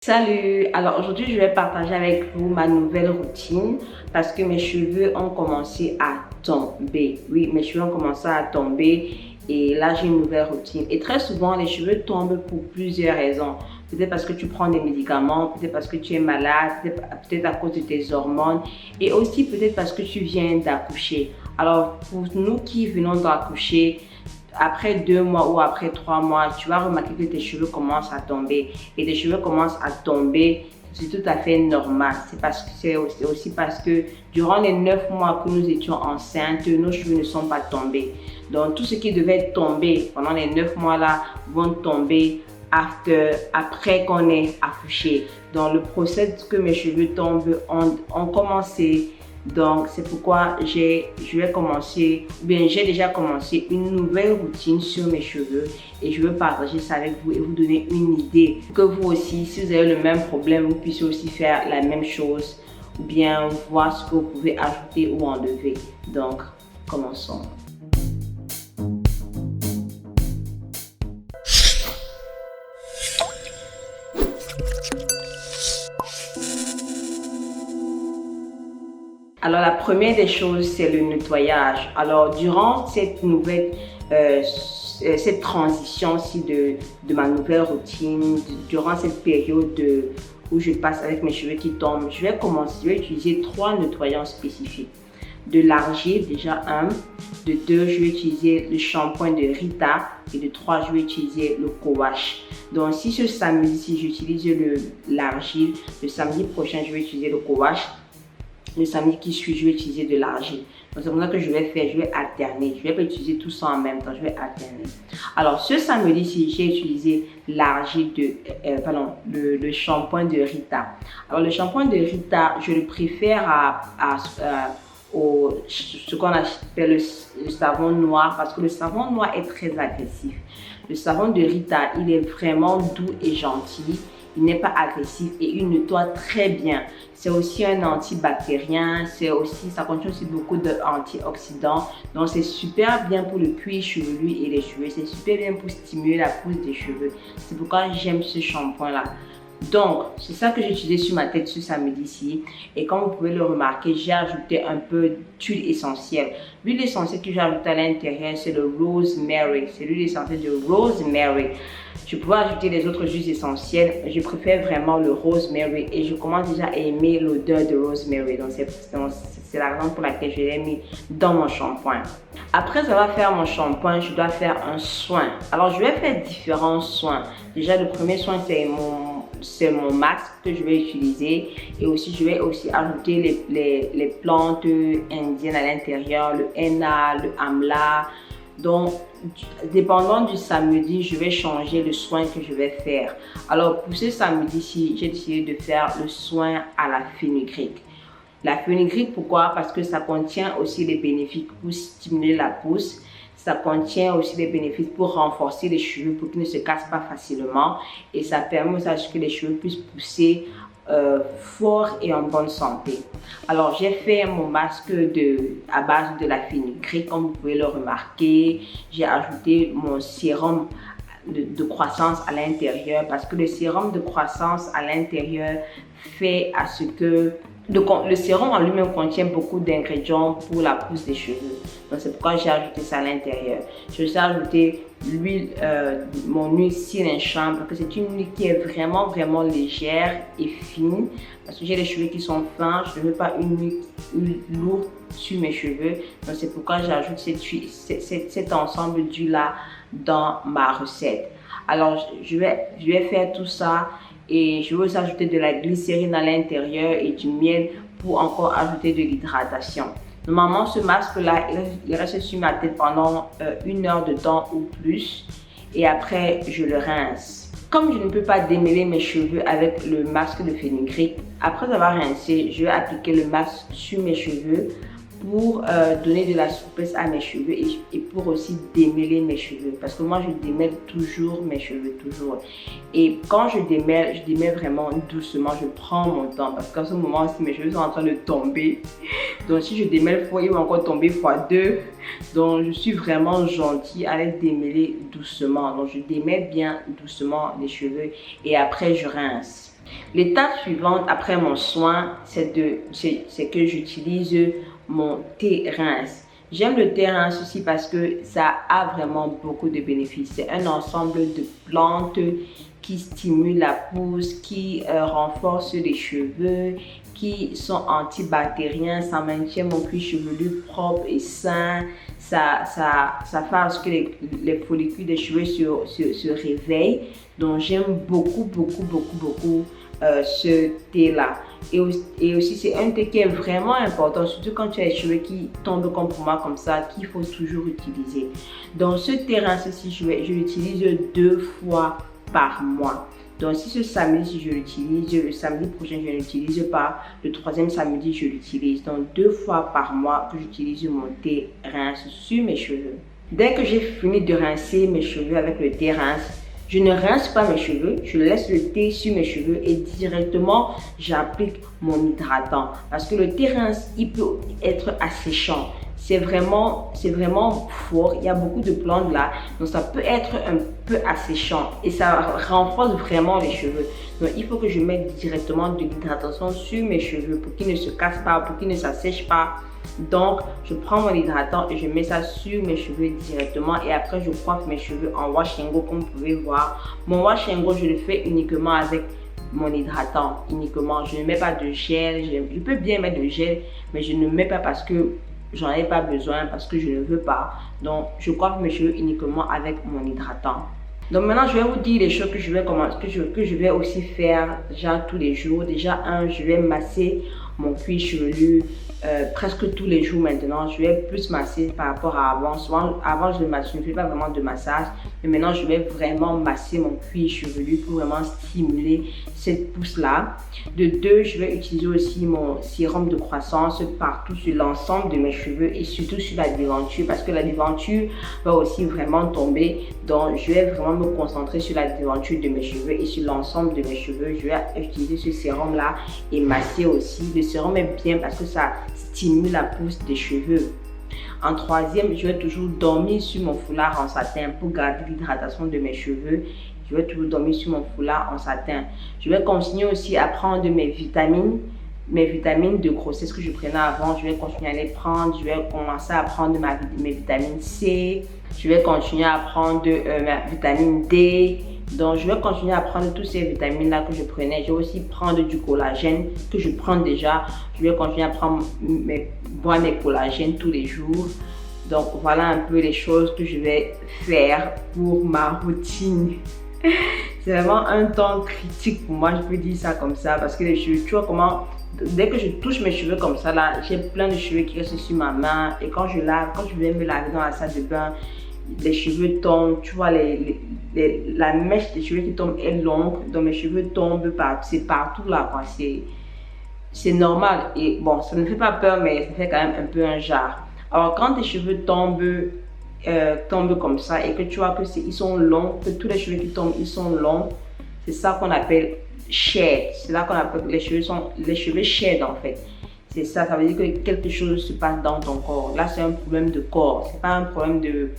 Salut! Alors aujourd'hui, je vais partager avec vous ma nouvelle routine parce que mes cheveux ont commencé à tomber. Oui, mes cheveux ont commencé à tomber et là, j'ai une nouvelle routine. Et très souvent, les cheveux tombent pour plusieurs raisons. Peut-être parce que tu prends des médicaments, peut-être parce que tu es malade, peut-être à cause de tes hormones et aussi peut-être parce que tu viens d'accoucher. Alors, pour nous qui venons d'accoucher, après 2 mois ou après 3 mois, tu vas remarquer que tes cheveux commencent à tomber. Et tes cheveux commencent à tomber, c'est tout à fait normal. C'est aussi parce que durant les 9 mois que nous étions enceintes, nos cheveux ne sont pas tombés. Donc tout ce qui devait tomber pendant les 9 mois là vont tomber après qu'on ait accouché. Donc le process que mes cheveux tombent ont commencé. Donc, c'est pourquoi j'ai déjà commencé une nouvelle routine sur mes cheveux et je veux partager ça avec vous et vous donner une idée. Pour que vous aussi, si vous avez le même problème, vous puissiez aussi faire la même chose ou bien voir ce que vous pouvez ajouter ou enlever. Donc, commençons. Alors, la première des choses, c'est le nettoyage. Alors, durant cette transition-ci de ma nouvelle routine, durant cette période où je passe avec mes cheveux qui tombent, je vais utiliser 3 nettoyants spécifiques. De l'argile, déjà 1. De 2, je vais utiliser le shampoing de Rita. Et de 3, je vais utiliser le co-wash. Donc, si ce samedi-ci, j'utilise l'argile, le samedi prochain, je vais utiliser le co-wash. Le samedi qui suit, je vais utiliser de l'argile. Donc, c'est pour ça que je vais alterner. Je ne vais pas utiliser tout ça en même temps, je vais alterner. Alors, ce samedi-ci, j'ai utilisé l'argile le shampoing de Rita. Alors, le shampoing de Rita, je le préfère ce qu'on appelle le savon noir parce que le savon noir est très agressif. Le savon de Rita, il est vraiment doux et gentil. Il n'est pas agressif et il nettoie très bien. C'est aussi un antibactérien, ça contient aussi beaucoup d'antioxydants. Donc c'est super bien pour le cuir chevelu et les cheveux. C'est super bien pour stimuler la pousse des cheveux. C'est pourquoi j'aime ce shampoing-là. Donc, c'est ça que j'ai utilisé sur ma tête ce samedi-ci. Et comme vous pouvez le remarquer, j'ai ajouté un peu d'huile essentielle. L'huile essentielle que j'ai ajoutée à l'intérieur, c'est le rosemary. C'est l'huile essentielle de rosemary. Je pourrais ajouter les autres huiles essentielles. Je préfère vraiment le rosemary et je commence déjà à aimer l'odeur de rosemary. Donc, c'est la raison pour laquelle je l'ai mis dans mon shampoing. Après avoir fait mon shampoing, je dois faire un soin. Alors, je vais faire différents soins. Déjà, le premier soin, c'est mon masque que je vais utiliser et aussi je vais aussi ajouter les plantes indiennes à l'intérieur, le henna, le amla. Donc, dépendant du samedi, je vais changer le soin que je vais faire. Alors, pour ce samedi-ci, j'ai décidé de faire le soin à la fenugrec. La fenugrec, pourquoi? Parce que ça contient aussi des bénéfices pour stimuler la pousse. Ça contient aussi des bénéfices pour renforcer les cheveux pour qu'ils ne se cassent pas facilement. Et ça permet aussi à ce que les cheveux puissent pousser fort et en bonne santé. Alors, j'ai fait mon masque à base de la fenugrec, comme vous pouvez le remarquer. J'ai ajouté mon sérum de croissance à l'intérieur parce que le sérum de croissance à l'intérieur fait à ce que le sérum en lui-même contient beaucoup d'ingrédients pour la pousse des cheveux. Donc c'est pourquoi j'ai ajouté ça à l'intérieur. Je vais ajouter mon huile cire chambre parce que c'est une huile qui est vraiment vraiment légère et fine. Parce que j'ai les cheveux qui sont fins, je ne veux pas une huile lourde sur mes cheveux. Donc c'est pourquoi j'ajoute cet ensemble d'huile là dans ma recette. Alors je vais faire tout ça. Et je vais aussi ajouter de la glycérine à l'intérieur et du miel pour encore ajouter de l'hydratation. Normalement, ce masque-là, il reste sur ma tête pendant 1 heure de temps ou plus. Et après, je le rince. Comme je ne peux pas démêler mes cheveux avec le masque de fenugrec, après avoir rincé, je vais appliquer le masque sur mes cheveux pour donner de la souplesse à mes cheveux et pour aussi démêler mes cheveux parce que moi je démêle toujours mes cheveux, toujours. Et quand je démêle vraiment doucement, je prends mon temps parce qu'en ce moment si mes cheveux sont en train de tomber, donc si je démêle fort, ils vont encore tomber x2. Donc je suis vraiment gentille à les démêler doucement. Donc je démêle bien doucement les cheveux et après je rince. L'étape suivante après mon soin, c'est que j'utilise mon thé rince. J'aime le thé rince aussi parce que ça a vraiment beaucoup de bénéfices. C'est un ensemble de plantes qui stimulent la pousse, qui renforcent les cheveux, qui sont antibactériens, ça maintient mon cuir chevelu propre et sain. Ça fait à ce que les follicules des cheveux se réveillent. Donc j'aime beaucoup ce thé-là. Et aussi, c'est un thé qui est vraiment important, surtout quand tu as les cheveux qui tombent comme pour moi, comme ça, qu'il faut toujours utiliser. Donc, ce thé rince-ci, je l'utilise 2 fois par mois. Donc, si ce samedi, je l'utilise, le samedi prochain, je ne l'utilise pas, le 3e samedi, je l'utilise. Donc, 2 fois par mois que j'utilise mon thé rince sur mes cheveux. Dès que j'ai fini de rincer mes cheveux avec le thé rince, je ne rince pas mes cheveux, je laisse le thé sur mes cheveux et directement j'applique mon hydratant. Parce que le thé rince, il peut être asséchant. C'est vraiment fort, il y a beaucoup de plantes là, donc ça peut être un peu asséchant et ça renforce vraiment les cheveux. Donc il faut que je mette directement de l'hydratation sur mes cheveux pour qu'ils ne se cassent pas, pour qu'ils ne s'assèchent pas. Donc, je prends mon hydratant et je mets ça sur mes cheveux directement et après, je coiffe mes cheveux en wash and go comme vous pouvez voir. Mon wash and go, je le fais uniquement avec mon hydratant, uniquement. Je ne mets pas de gel. Je peux bien mettre de gel, mais je ne mets pas parce que j'en ai pas besoin, parce que je ne veux pas. Donc, je coiffe mes cheveux uniquement avec mon hydratant. Donc maintenant, je vais vous dire les choses que je vais aussi faire déjà tous les jours. Déjà, je vais masser mon cuir chevelu presque tous les jours maintenant. Je vais plus masser par rapport à avant. Souvent, avant, je ne fais pas vraiment de massage. Mais maintenant, je vais vraiment masser mon cuir chevelu pour vraiment stimuler cette pousse-là. De 2, je vais utiliser aussi mon sérum de croissance partout sur l'ensemble de mes cheveux et surtout sur la déventure parce que la déventure va aussi vraiment tomber. Donc, je vais vraiment me concentrer sur la déventure de mes cheveux et sur l'ensemble de mes cheveux. Je vais utiliser ce sérum-là et masser aussi. Le sérum est bien parce que ça stimule la pousse des cheveux. En 3e, je vais toujours dormir sur mon foulard en satin pour garder l'hydratation de mes cheveux. Je vais toujours dormir sur mon foulard en satin. Je vais continuer aussi à prendre mes vitamines de grossesse que je prenais avant. Je vais continuer à les prendre. Je vais commencer à prendre mes vitamines C. Je vais continuer à prendre ma vitamine D. Donc, je vais continuer à prendre toutes ces vitamines-là que je prenais. Je vais aussi prendre du collagène que je prends déjà. Je vais continuer à boire mes collagènes tous les jours. Donc, voilà un peu les choses que je vais faire pour ma routine. C'est vraiment un temps critique pour moi, je peux dire ça comme ça. Parce que les cheveux, tu vois comment... Dès que je touche mes cheveux comme ça, là, j'ai plein de cheveux qui restent sur ma main. Et quand je vais me laver dans la salle de bain, les cheveux tombent, tu vois, la mèche des cheveux qui tombe est longue, donc mes cheveux tombent c'est partout là, quoi. C'est normal. Et bon, ça ne fait pas peur, mais ça fait quand même un peu un jar. Alors, quand tes cheveux tombent comme ça et que tu vois ils sont longs, que tous les cheveux qui tombent, ils sont longs, c'est ça qu'on appelle shed. C'est là qu'on appelle les cheveux shed en fait. C'est ça, ça veut dire que quelque chose se passe dans ton corps. Là, c'est un problème de corps. C'est pas un problème de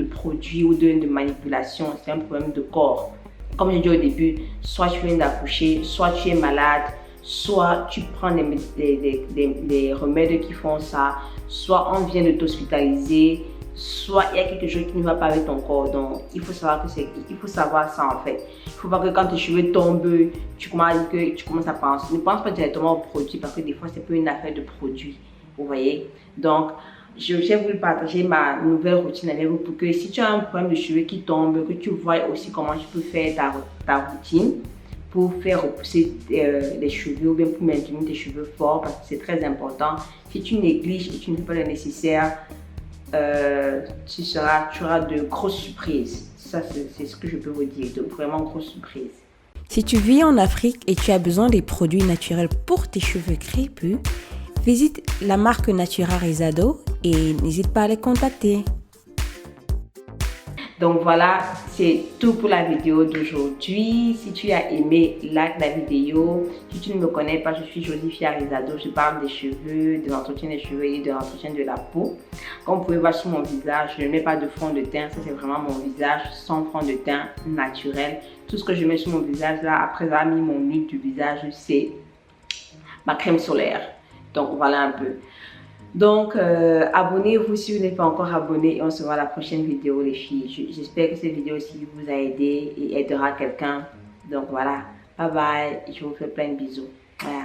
produit ou de manipulation. C'est un problème de corps. Comme j'ai dit au début, soit tu viens d'accoucher, soit tu es malade, soit tu prends des remèdes qui font ça, soit on vient de t'hospitaliser, soit il y a quelque chose qui ne va pas avec ton corps. Donc, il faut savoir ça en fait. Il ne faut pas que quand tes cheveux tombent, tu commences à penser. Ne pense pas directement au produit parce que des fois, c'est pas une affaire de produit. Vous voyez? Donc, je vais vous partager ma nouvelle routine avec vous pour que si tu as un problème de cheveux qui tombent, que tu vois aussi comment tu peux faire ta routine pour faire repousser les cheveux ou bien pour maintenir tes cheveux forts parce que c'est très important. Si tu négliges et tu ne fais pas le nécessaire, tu auras de grosses surprises. Ça, c'est ce que je peux vous dire, de vraiment grosses surprises. Si tu vis en Afrique et tu as besoin des produits naturels pour tes cheveux crépus, visite la marque Natura Rizado et n'hésite pas à les contacter. Donc voilà, c'est tout pour la vidéo d'aujourd'hui. Si tu as aimé, like la vidéo. Si tu ne me connais pas, je suis Jolie Fiarizado. Je parle des cheveux, de l'entretien des cheveux et de l'entretien de la peau. Comme vous pouvez voir sur mon visage, je ne mets pas de fond de teint. Ça, c'est vraiment mon visage sans fond de teint naturel. Tout ce que je mets sur mon visage, là, après avoir mis mon huile du visage, c'est ma crème solaire. Donc voilà un peu. Donc abonnez-vous si vous n'êtes pas encore abonné et on se voit à la prochaine vidéo les filles. J'espère que cette vidéo aussi vous a aidé et aidera quelqu'un. Donc voilà, bye bye, je vous fais plein de bisous. Voilà.